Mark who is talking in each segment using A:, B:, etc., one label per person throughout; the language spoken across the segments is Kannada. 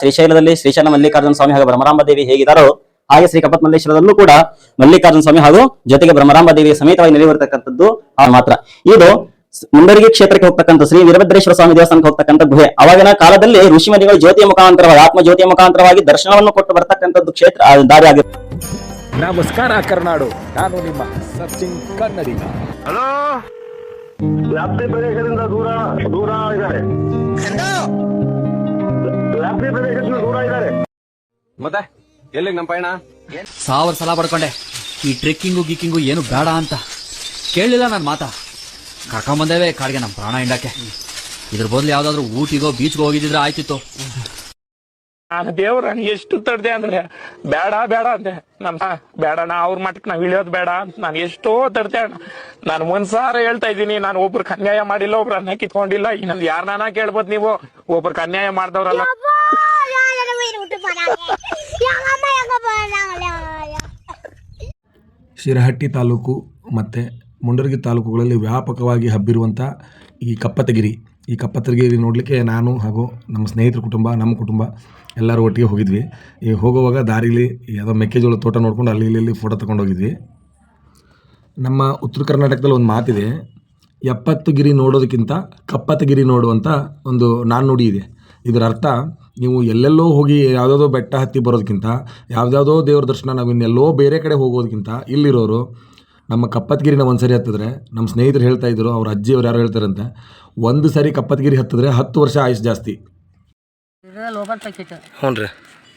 A: ಶ್ರೀಶೈಲದಲ್ಲಿ ಶ್ರೀಶೈಲ ಮಲ್ಲಿಕಾರ್ಜುನ ಸ್ವಾಮಿ ಹಾಗೂ ಬ್ರಹ್ಮರಾಂಬ ದೇವಿ ಹೇಗಿದ್ದಾರೋ ಹಾಗೆ ಶ್ರೀ ಕಪ್ಪತ್ಮಲ್ಲೇಶ್ವರದಲ್ಲೂ ಕೂಡ ಮಲ್ಲಿಕಾರ್ಜುನ ಸ್ವಾಮಿ ಹಾಗೂ ಜೊತೆಗೆ ಬ್ರಹ್ಮರಾಂಬ ದೇವಿಯ ಸಮೇತವಾಗಿ ನೆಲೆಯೂರ್ತಕ್ಕಂಥದ್ದು ಮಾತ್ರ. ಇದು ಮುಂಡರಗಿ ಕ್ಷೇತ್ರಕ್ಕೆ ಹೋಗ್ತಕ್ಕಂಥ ಶ್ರೀ ವೀರಭದ್ರೇಶ್ವರ ಸ್ವಾಮಿ ದೇವಸ್ಥಾನಕ್ಕೆ ಹೋಗ್ತಕ್ಕಂಥ ಗುಹೆ. ಅವಾಗಿನ ಕಾಲದಲ್ಲಿ ಋಷಿಮುನಿಗಳು ಜ್ಯೋತಿಯ ಮುಖಾಂತರವಾಗಿ ಆತ್ಮ ಜ್ಯೋತಿಯ ಮುಖಾಂತರವಾಗಿ ದರ್ಶನವನ್ನು ಕೊಟ್ಟು ಬರ್ತಕ್ಕಂಥದ್ದು ಕ್ಷೇತ್ರ ದಾರಿ ಆಗಿರುತ್ತೆ.
B: ನಮಸ್ಕಾರ ಕರ್ನಾಡು, ನಾನು ನಿಮ್ಮ ಸರ್ಚಿಂಗ್ ಕನ್ನಡಿಗ.
C: ಹಲೋ, ವ್ಯಾಪ್ತಿ ಪ್ರದೇಶದಿಂದ ದೂರ ಇದ್ದಾರೆ. ವ್ಯಾಪ್ತಿ ಪ್ರದೇಶದಿಂದ ದೂರ ಇದ್ದಾರೆ.
D: ಮತ್ತೆ ಎಲ್ಲಿಗೆ ನಮ್ಮ ಪಯಣ?
E: 1000 ಸಲ ಪಡ್ಕೊಂಡೆ ಈ ಟ್ರೆಕ್ಕಿಂಗು ಗೀಕಿಂಗು ಏನು ಬೇಡ ಅಂತ. ಕೇಳಲಿಲ್ಲ ನನ್ನ ಮಾತಾ. ಕರ್ಕೊಂಬಂದೇವೆ ಕಾಡಿಗೆ ನಮ್ಮ ಪ್ರಾಣ ಹಿಂಡಕ್ಕೆ. ಇದ್ರ ಬದಲು ಯಾವ್ದಾದ್ರು ಊಟಿಗೋ ಬೀಚ್ಗೋ ಹೋಗಿದ್ರೆ ಆಯ್ತಿತ್ತು.
F: ನಾನು ದೇವ್ರ ಎಷ್ಟು ತಡ್ದೆ ಅಂದ್ರೆ ಬೇಡ ಬೇಡ ಅಂದೆ. ಬೇಡಣ್ಣ, ಅವ್ರ ಮಟ್ಟಕ್ಕೆ ನಾವ್ ಇಳಿಯೋದು ಬೇಡ ಅಂತ ನಾನು ಎಷ್ಟೋ ತಡ್ದೆ ಅಣ್ಣ. ನಾನು ಒಂದ್ಸಾರ ಹೇಳ್ತಾ ಇದ್ದೀನಿ, ನಾನು ಒಬ್ರಿಗೆ ಅನ್ಯಾಯ ಮಾಡಿಲ್ಲ, ಒಬ್ರು ಅನ್ನ ಕಿತ್ಕೊಂಡಿಲ್ಲ. ಇನ್ನೊಂದು ಯಾರನ್ನ ಕೇಳ್ಬೋದು ನೀವು, ಒಬ್ರಿಗೆ ಅನ್ಯಾಯ ಮಾಡ್ದವ್ರಲ್ಲ.
G: ಶಿರಹಟ್ಟಿ ತಾಲೂಕು ಮತ್ತು ಮುಂಡರಗಿ ತಾಲೂಕುಗಳಲ್ಲಿ ವ್ಯಾಪಕವಾಗಿ ಹಬ್ಬಿರುವಂಥ ಈ ಕಪ್ಪತ್ತಗಿರಿ ನೋಡಲಿಕ್ಕೆ ನಾನು ಹಾಗೂ ನಮ್ಮ ಸ್ನೇಹಿತರ ಕುಟುಂಬ, ನಮ್ಮ ಕುಟುಂಬ ಎಲ್ಲರೂ ಒಟ್ಟಿಗೆ ಹೋಗಿದ್ವಿ. ಈ ಹೋಗುವಾಗ ದಾರಿಲಿ ಯಾವುದೋ ಮೆಕ್ಕೆಜೋಳ ತೋಟ ನೋಡ್ಕೊಂಡು ಅಲ್ಲಿ ಇಲ್ಲಿ ಫೋಟೋ ತಗೊಂಡು ಹೋಗಿದ್ವಿ. ನಮ್ಮ ಉತ್ತರ ಕರ್ನಾಟಕದಲ್ಲಿ ಒಂದು ಮಾತಿದೆ, 70 ಗಿರಿ ನೋಡೋದಕ್ಕಿಂತ ಕಪ್ಪತ್ತಗಿರಿ ನೋಡುವಂಥ ಒಂದು ನಾಣ್ಣುಡಿ ಇದೆ. ಇದರ ಅರ್ಥ, ನೀವು ಎಲ್ಲೆಲ್ಲೋ ಹೋಗಿ ಯಾವುದಾದೋ ಬೆಟ್ಟ ಹತ್ತಿ ಬರೋದಕ್ಕಿಂತ, ಯಾವುದ್ಯಾವುದೋ ದೇವ್ರ ದರ್ಶನ ನಾವು ಇನ್ನೆಲ್ಲೋ ಬೇರೆ ಕಡೆ ಹೋಗೋದಕ್ಕಿಂತ ಇಲ್ಲಿರೋರು ನಮ್ಮ ಕಪ್ಪತ್ತಗಿರಿನ ಒಂದು ಸರಿ ಹತ್ತಿದ್ರೆ, ನಮ್ಮ ಸ್ನೇಹಿತರು ಹೇಳ್ತಾಯಿದ್ರು, ಅವ್ರ ಅಜ್ಜಿಯವ್ರು ಯಾರು ಹೇಳ್ತಾರಂತೆ, ಒಂದು ಸರಿ ಕಪ್ಪತ್ತಗಿರಿ ಹತ್ತಿದ್ರೆ 10 ವರ್ಷ ಆಯುಷ್ ಜಾಸ್ತಿ.
H: Local packet.
G: ಹ್ಞೂ ರೀ,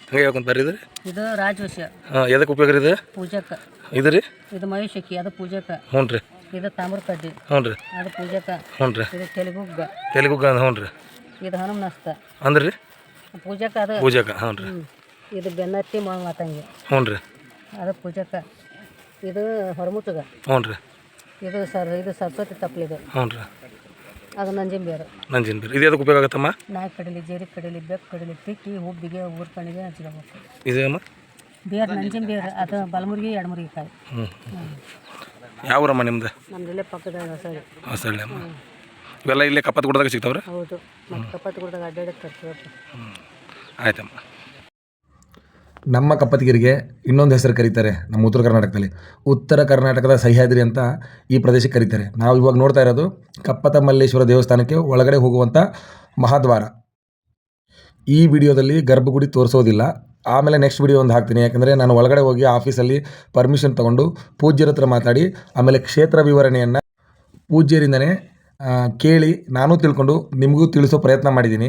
G: ಹಂಗೆ ಹೇಳ್ಕೊಂಡು ಬರ್ರಿದ್ರಿ.
H: ಇದು ರಾಜವಶ.
G: ಹಾಂ, ಎದಕ್ಕೆ ಉಪಯೋಗ ರೀ? ಇದು
H: ಪೂಜಕ.
G: ಇದು ರೀ?
H: ಇದು ಮಯೂಷಕಿ, ಅದು ಪೂಜಕ.
G: ಹ್ಞೂ ರೀ.
H: ಇದು ತಾಮ್ರ ಕಡ್ಡಿ.
G: ಹ್ಞೂ ರೀ.
H: ಅದು ಪೂಜಕ.
G: ಹ್ಞೂ ರೀ.
H: ಇದು ತೆಲುಗುಗ್ಗ.
G: ಹ್ಞೂ ರೀ.
H: ಇದು ಹನುಮನಸ್ತ
G: ಅಂದ್ರೆ ರೀ
H: ಪೂಜಕ. ಅದು
G: ಪೂಜಕ. ಹ್ಞೂ ರೀ.
H: ಇದು ಬೆನ್ನತ್ತಿ ಮಾತಂಗಿ.
G: ಹ್ಞೂ ರೀ.
H: ಅದು ಪೂಜಕ. ಇದು ಹೊರಮುತ್ತಗ.
G: ಹ್ಞೂ ರೀ.
H: ಇದು ಸರಸ್ವತಿ ತಪ್ಪಲಿದು.
G: ಹ್ಞೂ ರೀ.
H: ಅದು ನಂಜಿಂಬೇರು.
G: ಇದು ಅದಕ್ಕೆ ಉಪಯೋಗ ಆಗತ್ತಮ್ಮ?
H: ನಾಯಿ ಕಡಲಿ, ಜೇರಿ ಕಡಲಿ, ಬೆಕ್ಕು ಕಡಲಿ, ತಿಕ್ಕಿ ಹುಬ್ಬಿಗೆ ಊರ್ ಕಣಿಗೆ ಹಚ್ಕೋಬೇಕು.
G: ಇದೇಮ್ಮ
H: ಬೇರು, ನಂಜಿಂಬೇರು. ಅದು ಬಲಮುರ್ಗಿ, ಎಡಮುರ್ಗಿ ಕಾಯಿ.
G: ಯಾವ ಊರಮ್ಮ ನಿಮ್ದು?
H: ನಮ್ದೆಲ್ಲೇ ಪಕ್ಕದ
G: ಹೊಸಳ್ಳಿ ಅಮ್ಮ. ಇವೆಲ್ಲ ಇಲ್ಲೇ ಕಪ್ಪತ್ತಗುಡ್ಡದಾಗ ಸಿಗ್ತಾವ್ರೆ?
H: ಹೌದು, ಮತ್ತು ಕಪ್ಪತ್ತಗುಡ್ಡದಾಗ ಅಡ್ಡಾಡಕ್ಕೆ ತರ್ತೀವಿ.
G: ಆಯ್ತಮ್ಮ. ನಮ್ಮ ಕಪ್ಪತ್ತಗಿರಿಗೆ ಇನ್ನೊಂದು ಹೆಸರು ಕರೀತಾರೆ ನಮ್ಮ ಉತ್ತರ ಕರ್ನಾಟಕದಲ್ಲಿ. ಉತ್ತರ ಕರ್ನಾಟಕದ ಸಹ್ಯಾದ್ರಿ ಅಂತ ಈ ಪ್ರದೇಶಕ್ಕೆ ಕರೀತಾರೆ. ನಾವು ಇವಾಗ ನೋಡ್ತಾ ಇರೋದು ಕಪ್ಪತಮಲ್ಲೇಶ್ವರ ದೇವಸ್ಥಾನಕ್ಕೆ ಒಳಗಡೆ ಹೋಗುವಂಥ ಮಹಾದ್ವಾರ. ಈ ವಿಡಿಯೋದಲ್ಲಿ ಗರ್ಭಗುಡಿ ತೋರಿಸೋದಿಲ್ಲ, ಆಮೇಲೆ ನೆಕ್ಸ್ಟ್ ವಿಡಿಯೋ ಒಂದು ಹಾಕ್ತೀನಿ. ಯಾಕಂದರೆ ನಾನು ಒಳಗಡೆ ಹೋಗಿ ಆಫೀಸಲ್ಲಿ ಪರ್ಮಿಷನ್ ತೊಗೊಂಡು ಪೂಜ್ಯರ ಹತ್ರ ಮಾತಾಡಿ ಆಮೇಲೆ ಕ್ಷೇತ್ರ ವಿವರಣೆಯನ್ನು ಪೂಜ್ಯರಿಂದನೇ ಕೇಳಿ ನಾನು ತಿಳ್ಕೊಂಡು ನಿಮಗೂ ತಿಳಿಸೋ ಪ್ರಯತ್ನ ಮಾಡಿದ್ದೀನಿ.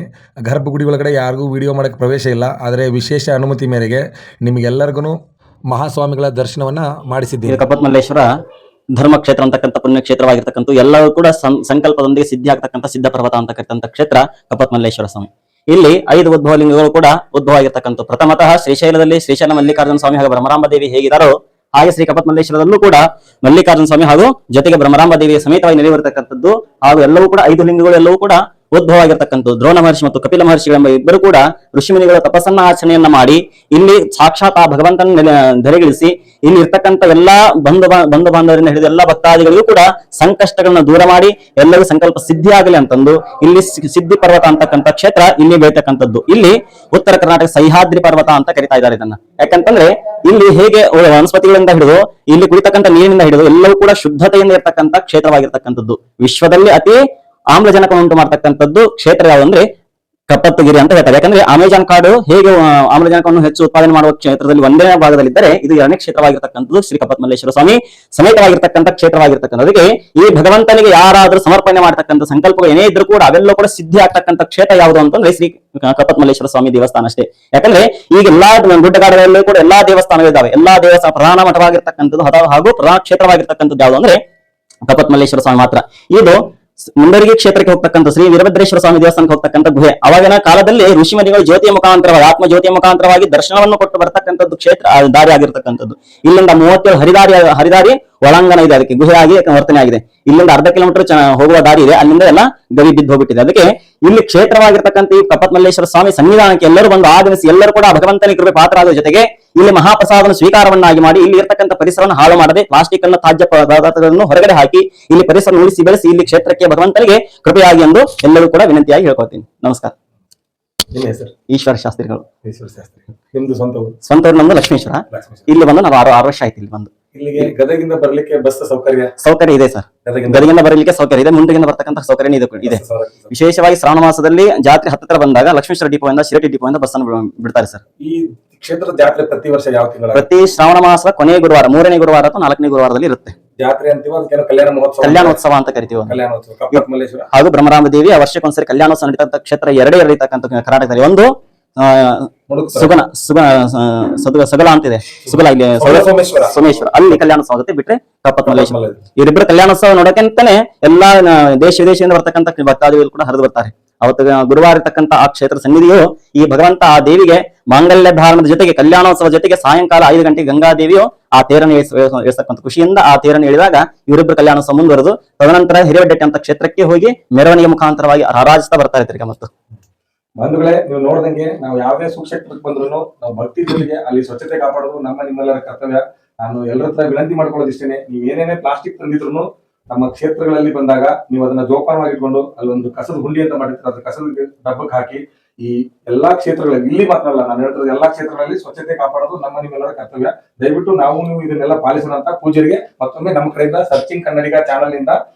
G: ಗರ್ಭಗುಡಿ ಒಳಗಡೆ ಯಾರಿಗೂ ವಿಡಿಯೋ ಮಾಡೋಕ್ಕೆ ಪ್ರವೇಶ ಇಲ್ಲ, ಆದರೆ ವಿಶೇಷ ಅನುಮತಿ ಮೇರೆಗೆ ನಿಮಗೆಲ್ಲರಿಗೂ ಮಹಾಸ್ವಾಮಿಗಳ ದರ್ಶನವನ್ನು ಮಾಡಿಸಿದ್ದೀನಿ.
A: ಕಪ್ಪತ್ಮಲ್ಲೇಶ್ವರ ಧರ್ಮಕ್ಷೇತ್ರ ಅಂತಕ್ಕಂಥ ಪುಣ್ಯಕ್ಷೇತ್ರವಾಗಿರ್ತಕ್ಕಂಥ ಎಲ್ಲವೂ ಕೂಡ ಸಂಕಲ್ಪದೊಂದಿಗೆ ಸಿದ್ಧಿ ಆಗ್ತಕ್ಕಂಥ ಸಿದ್ಧ ಪರ್ವತ ಅಂತಕ್ಕಂಥ ಕ್ಷೇತ್ರ ಕಪ್ಪತ್ಮಲ್ಲೇಶ್ವರ ಸ್ವಾಮಿ. ಇಲ್ಲಿ 5 ಉದ್ಭವ ಲಿಂಗಗಳು ಕೂಡ ಉದ್ಭವ ಆಗಿರ್ತಕ್ಕಂಥ. ಪ್ರಥಮತಃ ಶ್ರೀಶೈಲದಲ್ಲಿ ಶ್ರೀಶೈಲ ಮಲ್ಲಿಕಾರ್ಜುನ ಸ್ವಾಮಿ ಹಾಗೂ ಬ್ರಹ್ಮರಾಂಬ ದೇವಿ ಹೇಗಿದ್ದಾರೋ ಹಾಗೆ ಶ್ರೀ ಕಪ್ಪತ್ಮಲ್ಲೇಶ್ವರದಲ್ಲೂ ಕೂಡ ಮಲ್ಲಿಕಾರ್ಜುನ ಸ್ವಾಮಿ ಹಾಗೂ ಜೊತೆಗೆ ಬ್ರಹ್ಮರಾಂಬ ದೇವಿಯ ಸಮೇತವಾಗಿ ನೆಲೆಯೂರ್ತಕ್ಕಂಥದ್ದು ಹಾಗೂ ಎಲ್ಲವೂ ಕೂಡ 5 ಲಿಂಗಗಳು ಎಲ್ಲವೂ ಕೂಡ ಉದ್ಭವ ಆಗಿರ್ತಕ್ಕಂಥದ್ದು. ದ್ರೋಣ ಮಹರ್ಷಿ ಮತ್ತು ಕಪಿಲ ಮಹರ್ಷಿಗಳೆಂಬ ಇಬ್ಬರು ಕೂಡ ಋಷಿಮುನಿಗಳ ತಪಸ್ಸನ್ನ ಆಚರಣೆಯನ್ನ ಮಾಡಿ ಇಲ್ಲಿ ಸಾಕ್ಷಾತ್ ಆ ಭಗವಂತನ ಧರೆಗಿಳಿಸಿ ಇಲ್ಲಿ ಇರ್ತಕ್ಕಂಥ ಎಲ್ಲಾ ಬಂಧು ಬಾಂಧವರಿಂದ ಹಿಡಿದು ಎಲ್ಲಾ ಭಕ್ತಾದಿಗಳಿಗೂ ಕೂಡ ಸಂಕಷ್ಟಗಳನ್ನ ದೂರ ಮಾಡಿ ಎಲ್ಲರಿಗೂ ಸಂಕಲ್ಪ ಸಿದ್ಧಿ ಆಗಲಿ ಅಂತಂದು ಇಲ್ಲಿ ಸಿದ್ಧಿ ಪರ್ವತ ಅಂತಕ್ಕಂಥ ಕ್ಷೇತ್ರ ಇಲ್ಲಿ ಬೆಳತಕ್ಕಂಥದ್ದು. ಇಲ್ಲಿ ಉತ್ತರ ಕರ್ನಾಟಕ ಸಹ್ಯಾದ್ರಿ ಪರ್ವತ ಅಂತ ಕರೀತಾ ಇದ್ದಾರೆ ಇದನ್ನ. ಯಾಕಂತಂದ್ರೆ ಇಲ್ಲಿ ಹೇಗೆ ವನಸ್ಪತಿಗಳಿಂದ ಹಿಡಿದು ಇಲ್ಲಿ ಕುಡಿತಕ್ಕಂಥ ನೀರಿನಿಂದ ಹಿಡಿದು ಎಲ್ಲವೂ ಕೂಡ ಶುದ್ಧತೆಯಿಂದ ಇರ್ತಕ್ಕಂಥ ಕ್ಷೇತ್ರವಾಗಿರ್ತಕ್ಕಂಥದ್ದು. ವಿಶ್ವದಲ್ಲಿ ಅತಿ ಆಮ್ಲಜನಕ ಉಂಟು ಮಾಡ್ತಕ್ಕಂಥದ್ದು ಕ್ಷೇತ್ರ ಯಾವಂದ್ರೆ ಕಪ್ಪತ್ತಗಿರಿ ಅಂತ ಹೇಳ್ತಾರೆ. ಯಾಕಂದ್ರೆ ಅಮೆಜಾನ್ ಕಾಡು ಹೇಗೆ ಆಮ್ಲಜನಕವನ್ನು ಹೆಚ್ಚು ಉತ್ಪಾದನೆ ಮಾಡುವ ಕ್ಷೇತ್ರದಲ್ಲಿ ಒಂದನೇ ಭಾಗದಲ್ಲಿದ್ದರೆ ಇದು 2ನೇ ಕ್ಷೇತ್ರವಾಗಿರ್ತಕ್ಕಂಥದ್ದು ಶ್ರೀ ಕಪ್ಪತ್ಮಲ್ಲೇಶ್ವರ ಸ್ವಾಮಿ ಸಮೇತವಾಗಿರ್ತಕ್ಕಂಥ ಕ್ಷೇತ್ರವಾಗಿರ್ತಕ್ಕಂಥದಕ್ಕೆ ಈ ಭಗವಂತನಿಗೆ ಯಾರಾದ್ರೂ ಸಮರ್ಪಣೆ ಮಾಡ್ತಕ್ಕಂಥ ಸಂಕಲ್ಪ ಏನೇ ಇದ್ರೂ ಕೂಡ ಅವೆಲ್ಲ ಕೂಡ ಸಿದ್ಧಿ ಆಗ್ತಕ್ಕಂಥ ಕ್ಷೇತ್ರ ಯಾವುದು ಅಂತಂದ್ರೆ ಶ್ರೀ ಕಪ್ಪತ್ಮಲ್ಲೇಶ್ವರ ಸ್ವಾಮಿ ದೇವಸ್ಥಾನ ಅಷ್ಟೇ. ಯಾಕಂದ್ರೆ ಈಗ ಎಲ್ಲಾ ಗುಡ್ಡಗಾಡಗಳಲ್ಲೂ ಕೂಡ ಎಲ್ಲಾ ದೇವಸ್ಥಾನಗಳಿದ್ದಾವೆ. ಎಲ್ಲಾ ದೇವಸ್ಥಾನ ಪ್ರಧಾನ ಮಠವಾಗಿರ್ತಕ್ಕಂಥದ್ದು ಹಾಗೂ ಪ್ರಧಾನ ಕ್ಷೇತ್ರವಾಗಿರ್ತಕ್ಕಂಥದ್ದು ಯಾವುದು ಅಂದ್ರೆ ಕಪ್ಪತ್ಮಲ್ಲೇಶ್ವರ ಸ್ವಾಮಿ ಮಾತ್ರ. ಇದು ಮುಂಡರಗಿ ಕ್ಷೇತ್ರಕ್ಕೆ ಹೋಗ್ತಕ್ಕಂಥ ಶ್ರೀ ವೀರಭದ್ರೇಶ್ವರ ಸ್ವಾಮಿ ದೇವಸ್ಥಾನಕ್ಕೆ ಹೋಗ್ತಕ್ಕಂಥ ಗುಹೆ. ಅವಾಗಿನ ಕಾಲದಲ್ಲಿ ಋಷಿಮುನಿಗಳು ಜ್ಯೋತಿಯ ಮುಖಾಂತರವಾಗಿ ಆತ್ಮ ಜ್ಯೋತಿಯ ಮುಖಾಂತರವಾಗಿ ದರ್ಶನವನ್ನು ಕೊಟ್ಟು ಬರ್ತಕ್ಕಂಥದ್ದು ಕ್ಷೇತ್ರ ದಾರಿ ಆಗಿರ್ತಕ್ಕಂಥದ್ದು. ಇಲ್ಲಿಂದ 37 ಹರಿದಾರಿ ಒಳಾಂಗಣ ಇದೆ, ಅದಕ್ಕೆ ಗುಹೆ ಆಗಿ ವರ್ತನೆ ಆಗಿದೆ. ಇಲ್ಲಿಂದ 1/2 ಕಿಲೋಮೀಟರ್ ಹೋಗುವ ದಾರಿ ಇದೆ, ಅಲ್ಲಿಂದ ಎಲ್ಲ ಗವಿ ಬಿದ್ದು ಹೋಗ್ಬಿಟ್ಟಿದೆ. ಅದಕ್ಕೆ ಇಲ್ಲಿ ಕ್ಷೇತ್ರವಾಗಿರ್ತಕ್ಕಂಥ ಈ ಕಪ್ಪತ್ಮಲ್ಲೇಶ್ವರ ಸ್ವಾಮಿ ಸನ್ನಿಧಾನಕ್ಕೆ ಎಲ್ಲರೂ ಬಂದು ಆಗಮಿಸಿ ಎಲ್ಲರೂ ಕೂಡ ಭಗವಂತನಿಗೆ ಕೃಪೆ ಪಾತ್ರರಾದ ಜೊತೆಗೆ ಇಲ್ಲಿ ಮಹಾಪ್ರಸಾದವನ್ನು ಸ್ವೀಕಾರವನ್ನಾಗಿ ಮಾಡಿ ಇಲ್ಲಿ ಇರ್ತಕ್ಕಂಥ ಪರಿಸರವನ್ನು ಹಾಳು ಮಾಡದೆ ಪ್ಲಾಸ್ಟಿಕ್ ಅನ್ನು ತ್ಯಾಜ್ಯ ಪದಾರ್ಥಗಳನ್ನು ಹೊರಗಡೆ ಹಾಕಿ ಇಲ್ಲಿ ಪರಿಸರ ಉಳಿಸಿ ಬೆಳೆಸಿ ಇಲ್ಲಿ ಕ್ಷೇತ್ರಕ್ಕೆ ಭಗವಂತನಿಗೆ ಕೃಪೆಯಾಗಿ ಎಂದು ಎಲ್ಲರೂ ಕೂಡ ವಿನಂತಿಯಾಗಿ ಹೇಳ್ಕೊಳ್ತೀನಿ. ನಮಸ್ಕಾರ.
G: ನಿಮ್ಮ ಹೆಸರು?
A: ಈಶ್ವರ ಶಾಸ್ತ್ರಿಗಳು.
G: ಈಶ್ವರ ಶಾಸ್ತ್ರಿ. ನಿಮ್ದು ಸ್ವಂತ ಊರು?
A: ಸ್ವಂತ ಊರು ನಮ್ದು ಲಕ್ಷ್ಮೇಶ್ವರ. ಇಲ್ಲಿ ಬಂದು ನಾವು 6 ವರ್ಷ ಆಯ್ತು ಇಲ್ಲಿ ಬಂದು.
G: ಇಲ್ಲಿಗೆ ಗದಗಿಂದ ಬರ್ಲಿಕ್ಕೆ ಬಸ್
A: ಸೌಕರ್ಯ ಇದೆ ಸರ್. ಗದಗಿಂದ ಬರಲಿಕ್ಕೆ ಸೌಕರ್ಯ ಇದೆ, ಮುಂದಗಿಂದ ಬರ್ತಕ್ಕಂಥ ಸೌಕರ್ಯ ಇದೆ. ವಿಶೇಷವಾಗಿ ಶ್ರಾವಣ ಮಾಸದಲ್ಲಿ ಜಾತ್ರೆ ಹತ್ತಿರ ಬಂದಾಗ ಲಕ್ಷ್ಮೇಶ್ವರ ಡಿಪೋಯಿಂದ ಶಿರಟಿ ಡಿಪೋಯಿಂದ ಬಸ್ ಅನ್ನು ಬಿಡ್ತಾರೆ ಸರ್.
G: ಈ ಕ್ಷೇತ್ರದ ಜಾತ್ರೆ ಪ್ರತಿ ವರ್ಷ ಯಾವ ತಿಂಗಳ?
A: ಪ್ರತಿ ಶ್ರಾವಣ ಮಾಸದ ಕೊನೆಯ ಗುರುವಾರ, 3ನೇ ಗುರುವಾರ ಅಥವಾ 4ನೇ ಗುರುವಾರದಲ್ಲಿ ಇರುತ್ತೆ
G: ಜಾತ್ರೆ ಅಂತೀವಿ. ಅದಕ್ಕೆ ಕಲ್ಯಾಣೋತ್ಸವ
A: ಅಂತ ಕರಿತೀವಿ.
G: ಕಲ್ಯಾಣೋತ್ಸವ ಕಪ್ಪತ್ ಮಲ್ಲೇಶ್ವರ
A: ಹಾಗೂ ಬ್ರಹ್ಮರಾಮ ದೇವಿ ವರ್ಷಕ್ಕೊಂದ್ಸರಿ ಕಲ್ಯಾಣೋತ್ಸವ ನಡೀತಕ್ಕಂಥ ಕ್ಷೇತ್ರ 2 ನಡೀತಕ್ಕಂಥ ಕರ್ನಾಟಕದಲ್ಲಿ. ಒಂದು ಸಗಲ ಅಂತಿದೆ, ಸುಗಲ ಇಲ್ಲಿ ಸೋಮೇಶ್ವರ, ಅಲ್ಲಿ ಕಲ್ಯಾಣೋತ್ಸವ ಆಗುತ್ತೆ. ಬಿಟ್ರೆ ಕಪ್ಪತ್ ಮಲ್ಲೇಶ್ವರ. ಇವರಿಬ್ಬರು ಕಲ್ಯಾಣೋತ್ಸವ ನೋಡಕ್ಕಂತಾನೆ ಎಲ್ಲಾ ದೇಶ ವಿದೇಶದಿಂದ ಬರ್ತಕ್ಕಂಥ ಭಕ್ತಾದಿಗಳು ಕೂಡ ಹರಿದು ಬರ್ತಾರೆ. ಅವತ್ತು ಗುರುವಾರ ಇರ್ತಕ್ಕಂಥ ಆ ಕ್ಷೇತ್ರ ಸನ್ನಿಧಿಯು ಈ ಭಗವಂತ ಆ ದೇವಿಗೆ ಮಾಂಗಲ್ಯ ಧಾರಣದ ಜೊತೆಗೆ ಕಲ್ಯಾಣೋತ್ಸವ ಜೊತೆಗೆ ಸಾಯಂಕಾಲ 5 ಗಂಟೆಗೆ ಗಂಗಾದೇವಿಯು ಆ ತೇರನ್ನು ಇಳಿಸ್ತಕ್ಕಂಥ ಖುಷಿಯಿಂದ ಆ ತೇರನ್ನು ಇಳಿದಾಗ ಇವರಿಬ್ಬರು ಕಲ್ಯಾಣೋತ್ಸವ ಮುಂದುವರೆದು ತದನಂತರ ಹಿರೇಬೆಟ್ಟೆ ಅಂತ ಕ್ಷೇತ್ರಕ್ಕೆ ಹೋಗಿ ಮೆರವಣಿಗೆ ಮುಖಾಂತರವಾಗಿ ಹರಾಜಿಸ್ತಾ ಬರ್ತಾರೆ ತಿರ್ಗ. ಮತ್ತು
G: ಬಂಧುಗಳೇ, ನೀವು ನೋಡ್ದಂಗೆ ನಾವು ಯಾವುದೇ ಸುಕ್ಷೇತ್ರಕ್ಕೆ ಬಂದ್ರು ನಾವು ಭಕ್ತಿ ಜೊತೆಗೆ ಅಲ್ಲಿ ಸ್ವಚ್ಛತೆ ಕಾಪಾಡೋದು ನಿಮ್ಮೆಲ್ಲರ ಕರ್ತವ್ಯ. ನಾನು ಎಲ್ಲರ ಹತ್ರ ವಿನಂತಿ ಮಾಡ್ಕೊಳ್ಳೋದಿಷ್ಟೇನೆ, ನೀವು ಏನೇನೇ ಪ್ಲಾಸ್ಟಿಕ್ ತಂದಿದ್ರು ನಮ್ಮ ಕ್ಷೇತ್ರಗಳಲ್ಲಿ ಬಂದಾಗ ನೀವು ಅದನ್ನ ಜೋಪಾನವಾಗಿ ಇಟ್ಕೊಂಡು ಅಲ್ಲೊಂದು ಕಸದ ಹುಂಡಿ ಅಂತ ಮಾಡಿರ್ತಾರೆ, ಅದ್ರ ಕಸದ ಡಬ್ಬಕ್ಕೆ ಹಾಕಿ ಈ ಎಲ್ಲಾ ಕ್ಷೇತ್ರಗಳಲ್ಲಿ, ಇಲ್ಲಿ ಮಾತ್ರ ಅಲ್ಲ ನಾನು ಹೇಳ್ತಿರೋದು ಎಲ್ಲಾ ಕ್ಷೇತ್ರಗಳಲ್ಲಿ ಸ್ವಚ್ಛತೆ ಕಾಪಾಡೋದು ನಿಮ್ಮೆಲ್ಲರ ಕರ್ತವ್ಯ. ದಯವಿಟ್ಟು ನೀವು ಇದನ್ನೆಲ್ಲ ಪಾಲಿಸೋಣ ಅಂತ ಪೂಜಾರಿಗೆ ಮತ್ತೊಮ್ಮೆ ನಮ್ಮ ಕಡೆಯಿಂದ ಸರ್ಚಿಂಗ್ ಕನ್ನಡಿಗ ಚಾನಲ್ ಇಂದ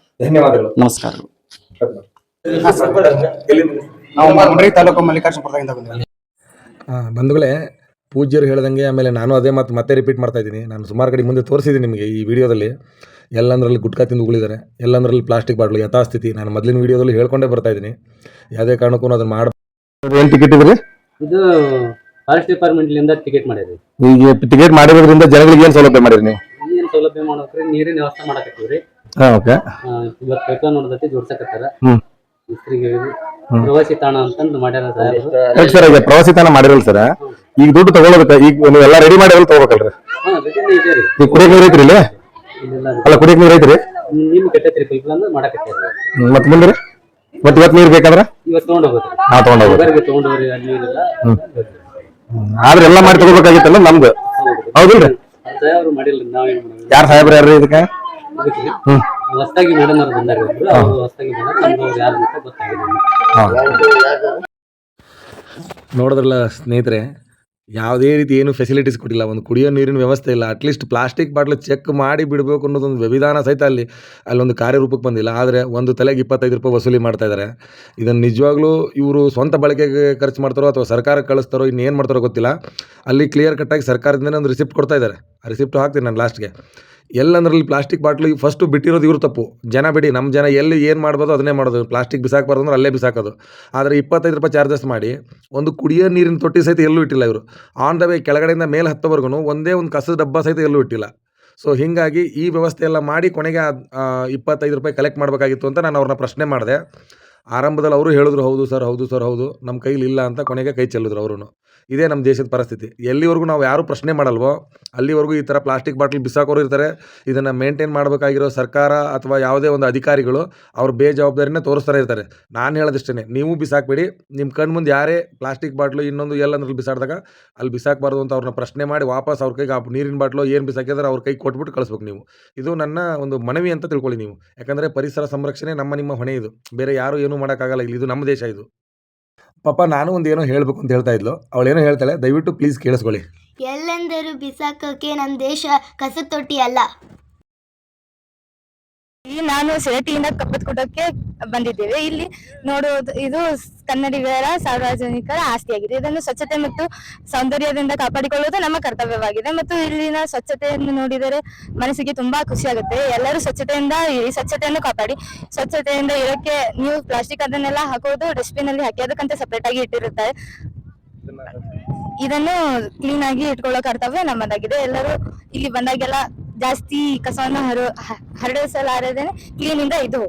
G: ಧನ್ಯವಾದಗಳು.
A: ನಮಸ್ಕಾರಗಳು.
I: ತಾಲೂಕು ಮಲ್ಲಿಕಾರ್ಜುನಪುರದಿಂದ ಬಂದಿದ್ದೀನಿ.
G: ಬಂಧುಗಳೇ, ಪೂಜ್ಯರು ಹೇಳ್ದಂಗೆ ಆಮೇಲೆ ನಾನು ಅದೇ ಮತ್ತೆ ರಿಪೀಟ್ ಮಾಡ್ತಾ ಇದ್ದೀನಿ. ನಾನು ಸುಮಾರು ಕಡೆ ಮುಂದೆ ತೋರಿಸಿದ್ದೀನಿ ನಿಮಗೆ ಈ ವಿಡಿಯೋದಲ್ಲಿ. ಎಲ್ಲಂದ್ರಲ್ಲಿ ಗುಟ್ಕಾ ತಿಂದು ಉಗುಳಿದ್ದಾರೆ, ಎಲ್ಲಂದ್ರಲ್ಲಿ ಪ್ಲಾಸ್ಟಿಕ್ ಬಾಟ್ಲು ಯಥಾಸ್ಥಿತಿ. ನಾನು ಮೊದಲಿನ ವಿಡಿಯೋದಲ್ಲಿ ಹೇಳ್ಕೊಂಡೇ ಬರ್ತಾ ಇದ್ದೀನಿ. ಯಾವುದೇ ಕಾರಣಕ್ಕೂ ಅದನ್ನ ಮಾಡಿ. ಏನು ಟಿಕೆಟ್ ಇದ್ರಿ?
J: ಇದು ಫಾರೆಸ್ಟ್ ಡಿಪಾರ್ಟ್ಮೆಂಟ್ಲಿಂದ ಟಿಕೆಟ್ ಮಾಡಿದ್ರಿ.
G: ಈಗ ಟಿಕೆಟ್ ಮಾಡಿರೋದ್ರಿಂದ ಜನಗಳಿಗೆ ಏನು ಸೌಲಭ್ಯ ಮಾಡಿರಿ ನೀವು?
J: ಏನು ಸೌಲಭ್ಯ ಮಾಡೋಕ್ರಿ, ನೀರಿನ ವ್ಯವಸ್ಥೆ ಮಾಡಕತ್ತೀವ್ರಿ.
G: ಓಕೆ.
J: ಇವತ್ತು ಪೈಪ ನೋಡದತ್ತಿ ಜೋಡ್ಸಕತ್ತಾರ. ಇಸ್ತ್ರಿಗೆ ಪ್ರವಾಸಿ ತಾಣ ಅಂತಂದು ಮಾಡ್ಯಾರ
G: ಸರ್. ಈಗ ಪ್ರವಾಸಿ ತಾಣ ಮಾಡಿರಲ್ಲ ಸರ್, ಈಗ ದುಡ್ಡು ತಗೊಳ್ಳೋದಕ್ಕೆ ಈಗ ನೀವೆಲ್ಲ ರೆಡಿ ಮಾಡಿ ತಗೋಬೇಕಲ್ರಿ? ಈಗ ಕುಡಿಯಕ್ ನೀರು ಐತ್ರಿ ಇಲ್ಲಿ? ಅಲ್ಲ, ಕುಡಿಯಕ್ ನೀರು ಐತ್ರಿ?
J: ನಿಮ್ ಕೆಟ್ಟೈತ್ರಿ ಪೈಪ್ ಅಂದ್ರೆ ಮಾಡಕತ್ತೀರಿ.
G: ಮತ್ತೆ ಮುಂದೆ ಇವತ್ತು ನೀರು ಬೇಕಾದ್ರೆ
J: ಇವತ್ತು ತಗೊಂಡೋಗ್ರಿ. ತಗೊಂಡೋಗ್ರಿ ಅಲ್ಲಿ ನೀರೆಲ್ಲ.
G: ಆದ್ರೆ ಎಲ್ಲ ಮಾಡಿ ತಗೋಬೇಕಾಗಿತ್ತಲ್ಲ ನಮ್ದು, ಹೌದಿಲ್ರಿ?
J: ಅವ್ರು ಮಾಡಿಲ್ರಿ, ನಾವೇನ್ ಮಾಡಿದ್ವಿ.
G: ಯಾರು ಸಾಹೇಬ್ರ ಯಾರು ಇದಕ್ಕೆ?
J: ಹೊಸದಾಗಿ ಮೇಡಮ್ ಅವ್ರು ಬಂದಾರ, ಅವ್ರು ಹೊಸದಾಗಿ ಬಂದಾರ. ನಮ್ಗೆ ಯಾರು ಅಂತ ಗೊತ್ತಾಗಿದೆ.
G: ನೋಡಿದ್ರಲ್ಲ ಸ್ನೇಹಿತರೆ, ಯಾವುದೇ ರೀತಿ ಏನು ಫೆಸಿಲಿಟೀಸ್ ಕೊಟ್ಟಿಲ್ಲ, ಒಂದು ಕುಡಿಯೋ ನೀರಿನ ವ್ಯವಸ್ಥೆ ಇಲ್ಲ. ಅಟ್ಲೀಸ್ಟ್ ಪ್ಲಾಸ್ಟಿಕ್ ಬಾಟ್ಲು ಚೆಕ್ ಮಾಡಿ ಬಿಡಬೇಕು ಅನ್ನೋದೊಂದು ವಿಧಾನ ಸಹಿತ ಅಲ್ಲೊಂದು ಕಾರ್ಯರೂಪಕ್ಕೆ ಬಂದಿಲ್ಲ. ಆದರೆ ಒಂದು ತಲೆಗೆ 25 ರೂಪಾಯಿ ವಸೂಲಿ ಮಾಡ್ತಾ ಇದ್ದಾರೆ. ಇದನ್ನು ನಿಜವಾಗ್ಲೂ ಇವರು ಸ್ವಂತ ಬಳಕೆಗೆ ಖರ್ಚು ಮಾಡ್ತಾರೋ ಅಥವಾ ಸರ್ಕಾರಕ್ಕೆ ಕಳಿಸ್ತಾರೋ ಇನ್ನೇನು ಮಾಡ್ತಾರೋ ಗೊತ್ತಿಲ್ಲ. ಅಲ್ಲಿ ಕ್ಲಿಯರ್ ಕಟ್ಟಾಗಿ ಸರ್ಕಾರದಿಂದ ಒಂದು ರಿಸಿಪ್ಟ್ ಕೊಡ್ತಾ ಇದ್ದಾರೆ. ಆ ರಿಸಿಪ್ಟ್ ಹಾಕ್ತೀನಿ ನಾನು ಲಾಸ್ಟ್ಗೆ. ಎಲ್ಲಂದ್ರಲ್ಲಿ ಪ್ಲಾಸ್ಟಿಕ್ ಬಾಟ್ಲು ಫಸ್ಟು ಬಿಟ್ಟಿರೋದು ಇವ್ರು ತಪ್ಪು. ಜನ ಬಿಡಿ, ನಮ್ಮ ಜನ ಎಲ್ಲಿ ಏನು ಮಾಡ್ಬೋದು ಅದನ್ನೇ ಮಾಡೋದು. ಪ್ಲಾಸ್ಟಿಕ್ ಬಿಸಾಕಬಾರ್ದು ಅಂದ್ರೆ ಅಲ್ಲೇ ಬಿಸಾಕೋದು. ಆದರೆ 25 ರೂಪಾಯಿ ಚಾರ್ಜಸ್ ಮಾಡಿ ಒಂದು ಕುಡಿಯೋ ನೀರಿನ ತೊಟ್ಟಿ ಸಹಿತ ಎಲ್ಲೂ ಇಟ್ಟಿಲ್ಲ ಇವರು. ಆನ್ ದ ವೇ ಕೆಳಗಡೆಯಿಂದ ಮೇಲೆ ಹತ್ತೋವರೆಗೂ ಒಂದೇ ಒಂದು ಕಸದ ಡಬ್ಬ ಸಹಿತ ಎಲ್ಲೂ ಇಟ್ಟಿಲ್ಲ. ಸೊ ಹೀಗಾಗಿ ಈ ವ್ಯವಸ್ಥೆ ಎಲ್ಲ ಮಾಡಿ ಕೊನೆಗೆ 25 ರೂಪಾಯಿ ಕಲೆಕ್ಟ್ ಮಾಡಬೇಕಾಗಿತ್ತು ಅಂತ ನಾನು ಅವ್ರನ್ನ ಪ್ರಶ್ನೆ ಮಾಡಿದೆ. ಆರಂಭದಲ್ಲಿ ಅವರು ಹೇಳಿದ್ರು, ಹೌದು ಸರ್ ಹೌದು, ನಮ್ಮ ಕೈಲಿ ಇಲ್ಲ ಅಂತ. ಕೊನೆಗೆ ಕೈ ಚೆಲ್ಲಿದ್ರು ಅವರು. ಇದೇ ನಮ್ಮ ದೇಶದ ಪರಿಸ್ಥಿತಿ. ಎಲ್ಲಿವರೆಗೂ ನಾವು ಯಾರು ಪ್ರಶ್ನೆ ಮಾಡಲ್ವೋ ಅಲ್ಲಿವರೆಗೂ ಈ ಥರ ಪ್ಲಾಸ್ಟಿಕ್ ಬಾಟ್ಲ್ ಬಿಸಾಕೋರು ಇರ್ತಾರೆ. ಇದನ್ನು ಮೇಂಟೈನ್ ಮಾಡಬೇಕಾಗಿರೋ ಸರ್ಕಾರ ಅಥವಾ ಯಾವುದೇ ಒಂದು ಅಧಿಕಾರಿಗಳು ಅವ್ರ ಬೇಜವಾಬ್ದಾರಿನೇ ತೋರಿಸ್ತಾರೆ ಇರ್ತಾರೆ. ನಾನು ಹೇಳೋದಿಷ್ಟೇ, ನೀವು ಬಿಸಾಕಬೇಡಿ. ನಿಮ್ಮ ಕಣ್ಣು ಮುಂದೆ ಯಾರೇ ಪ್ಲಾಸ್ಟಿಕ್ ಬಾಟ್ಲು ಇನ್ನೊಂದು ಎಲ್ಲಂದ್ರಲ್ಲಿ ಬಿಸಾಡಿದಾಗ ಅಲ್ಲಿ ಬಿಸಾಕಬಾರ್ದು ಅಂತ ಅವ್ರನ್ನ ಪ್ರಶ್ನೆ ಮಾಡಿ ವಾಪಸ್ ಅವ್ರ ಕೈಗೆ ನೀರಿನ ಬಾಟ್ಲು ಏನು ಬಿಸಾಕಿದ್ರೆ ಅವ್ರ ಕೈಗೆ ಕೊಟ್ಬಿಟ್ಟು ಕಳಿಸ್ಬೇಕು ನೀವು. ಇದು ನನ್ನ ಒಂದು ಮನವಿ ಅಂತ ತಿಳ್ಕೊಳ್ಳಿ ನೀವು. ಯಾಕಂದರೆ ಪರಿಸರ ಸಂರಕ್ಷಣೆ ನಿಮ್ಮ ಹೊಣೆ. ಇದು ಬೇರೆ ಯಾರು ಏನೂ ಮಾಡೋಕ್ಕಾಗಲ್ಲ. ಇಲ್ಲಿ ಇದು ನಮ್ಮ ದೇಶ. ಇದು ಪಾಪ ನಾನು ಒಂದು ಏನೋ ಹೇಳಬೇಕು ಅಂತ ಹೇಳ್ತಾ ಇದ್ಲು. ಅವಳೇನೋ ಹೇಳ್ತಾಳೆ, ದಯವಿಟ್ಟು ಪ್ಲೀಸ್ ಕೇಳಿಸ್ಕೊಳ್ಳಿ.
K: ಎಲ್ಲೆಂದರೂ ಬಿಸಾಕಕ್ಕೆ ನಮ್ಮ ದೇಶ ಕಸದ ತೊಟ್ಟಿ ಅಲ್ಲ. ನಾನು ಶಿರಟಿಯಿಂದ ಕಪ್ಪತ್ಗುಡ್ಡಕ್ಕೆ ಬಂದಿದ್ದೇವೆ. ಇಲ್ಲಿ ನೋಡುವುದು ಇದು ಕನ್ನಡಿಗರ ಸಾರ್ವಜನಿಕರ ಆಸ್ತಿಯಾಗಿದೆ. ಇದನ್ನು ಸ್ವಚ್ಛತೆ ಮತ್ತು ಸೌಂದರ್ಯದಿಂದ ಕಾಪಾಡಿಕೊಳ್ಳುವುದು ನಮ್ಮ ಕರ್ತವ್ಯವಾಗಿದೆ. ಮತ್ತು ಇಲ್ಲಿನ ಸ್ವಚ್ಛತೆಯನ್ನು ನೋಡಿದರೆ ಮನಸ್ಸಿಗೆ ತುಂಬಾ ಖುಷಿ ಆಗುತ್ತೆ. ಎಲ್ಲರೂ ಸ್ವಚ್ಛತೆಯನ್ನು ಕಾಪಾಡಿ. ಸ್ವಚ್ಛತೆಯಿಂದ ಇರೋಕ್ಕೆ ನೀವು ಪ್ಲಾಸ್ಟಿಕ್ ಅದನ್ನೆಲ್ಲ ಹಾಕೋದು ಡಸ್ಟ್ಬಿನ್ ಅಲ್ಲಿ ಹಾಕಿ ಅದಕ್ಕಂತ ಸಪರೇಟ್ ಆಗಿ ಇಟ್ಟಿರುತ್ತಾರೆ. ಇದನ್ನು ಕ್ಲೀನ್ ಆಗಿ ಇಟ್ಕೊಳ್ಳೋ ಕರ್ತವ್ಯ ನಮ್ಮದಾಗಿದೆ. ಎಲ್ಲರೂ ಇಲ್ಲಿ ಬಂದಾಗೆಲ್ಲ ಜಾಸ್ತಿ ಕಸವನ್ನು ಹರಡಿಸಲಾರದೇನೆ ಕ್ಲೀನ್ ಇಂದ ಇದು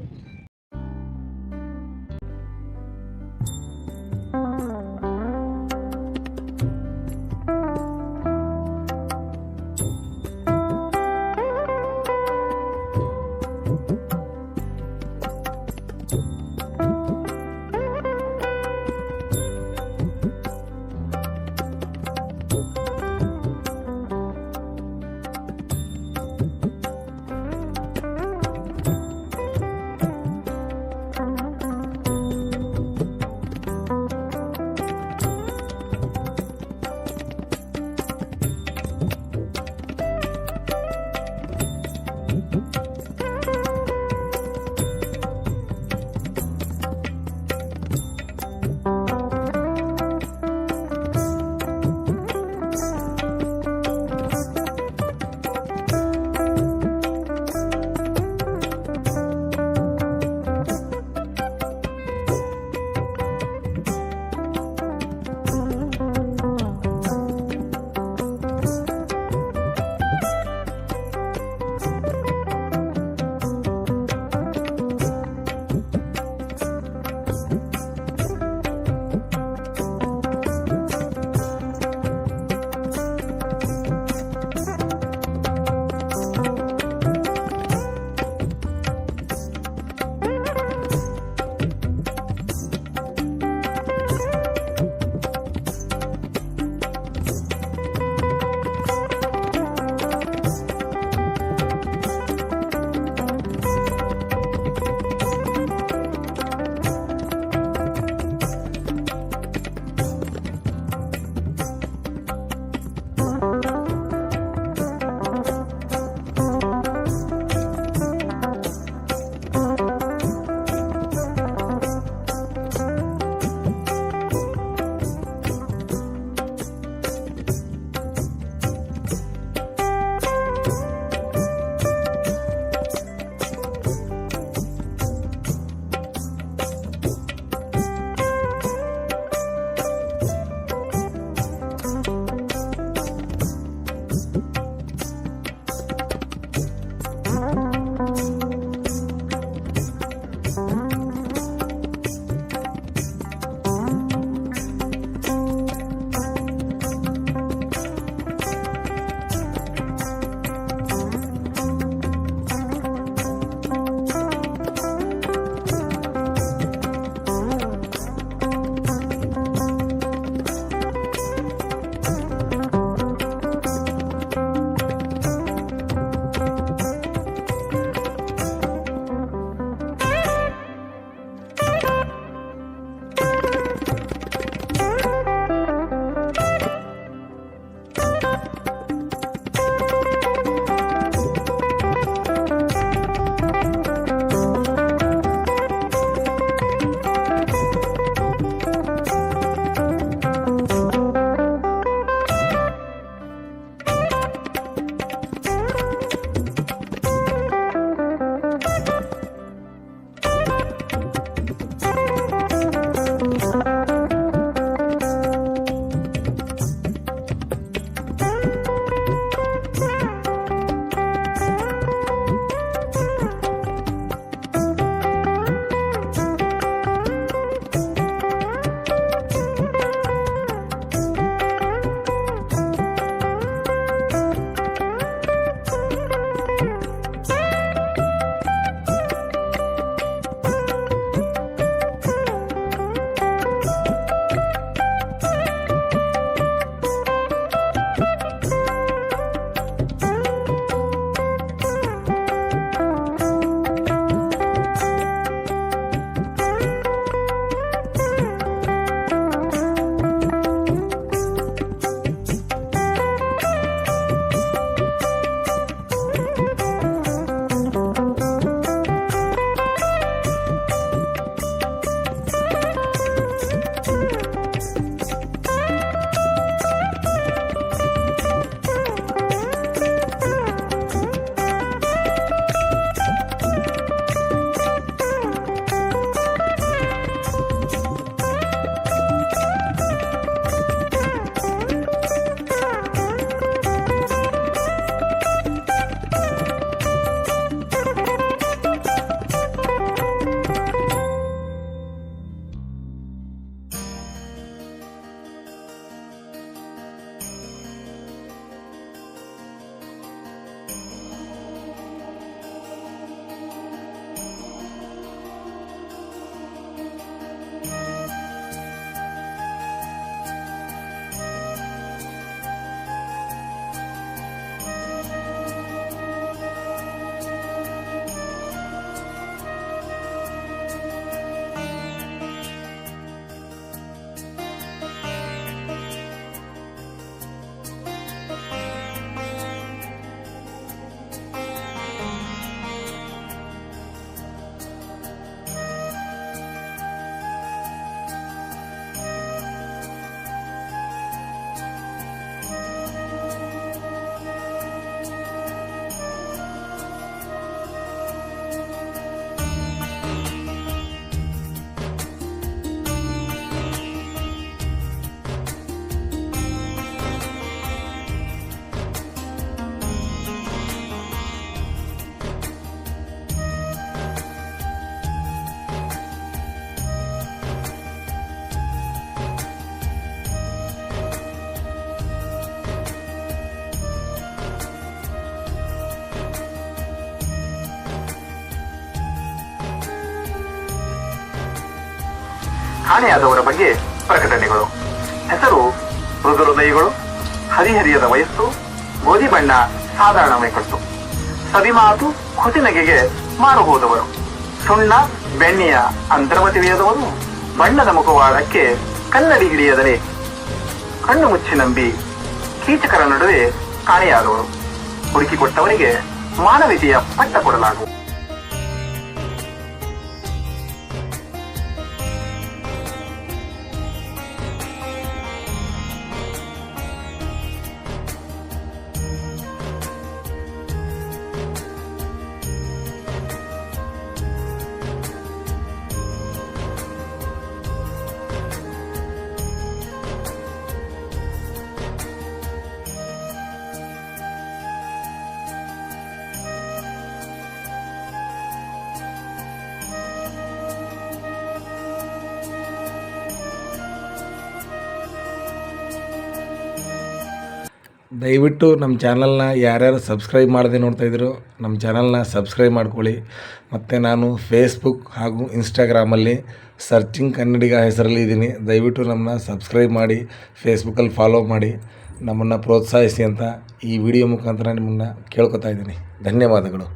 C: ಕಾಣೆಯಾದವರ ಬಗ್ಗೆ ಪ್ರಕಟಣೆಗಳು. ಹೆಸರು ಮೃದುಹೃದಯಿಗಳು, ಹರಿಹರಿಯದ ವಯಸ್ಸು, ಗೋಧಿ ಬಣ್ಣ, ಸಾಧಾರಣ ಮೈಕಟ್ಟು, ಸವಿಮಾತು ಹುಸಿನಗೆಗೆ ಮಾರು ಹೋದವರು, ಸುಣ್ಣ ಬೆಣ್ಣೆಯ ಅಂತರ್ವ ತಿಳಿಯದವರು, ಬಣ್ಣದ ಮುಖವಾಡಕ್ಕೆ ಕನ್ನಡಿ ಹಿಡಿಯದರೆ ಕಣ್ಣು ಮುಚ್ಚಿ ನಂಬಿ ಕೀಚಕರ ನಡುವೆ ಕಾಣೆಯಾದವರು, ಹುಡುಕಿಕೊಟ್ಟವರಿಗೆ ಮಾನವೀಯತೆಯ ಪಟ್ಟ ಕೊಡಲಾಗುವುದು.
G: ದಯವಿಟ್ಟು ನಮ್ಮ ಚಾನಲ್ನ ಯಾರ್ಯಾರು ಸಬ್ಸ್ಕ್ರೈಬ್ ಮಾಡದೆ ನೋಡ್ತಾಯಿದ್ರು ನಮ್ಮ ಚಾನಲ್ನ ಸಬ್ಸ್ಕ್ರೈಬ್ ಮಾಡ್ಕೊಳ್ಳಿ. ಮತ್ತು ನಾನು ಫೇಸ್ಬುಕ್ ಹಾಗೂ ಇನ್ಸ್ಟಾಗ್ರಾಮಲ್ಲಿ ಸರ್ಚಿಂಗ್ ಕನ್ನಡಿಗ ಹೆಸರಲ್ಲಿ ಇದ್ದೀನಿ. ದಯವಿಟ್ಟು ನಮ್ಮನ್ನ ಸಬ್ಸ್ಕ್ರೈಬ್ ಮಾಡಿ, ಫೇಸ್ಬುಕ್ಕಲ್ಲಿ ಫಾಲೋ ಮಾಡಿ, ನಮ್ಮನ್ನು ಪ್ರೋತ್ಸಾಹಿಸಿ ಅಂತ ಈ ವಿಡಿಯೋ ಮುಖಾಂತರ ನಿಮ್ಮನ್ನು ಕೇಳ್ಕೊತಾ ಇದ್ದೀನಿ. ಧನ್ಯವಾದಗಳು.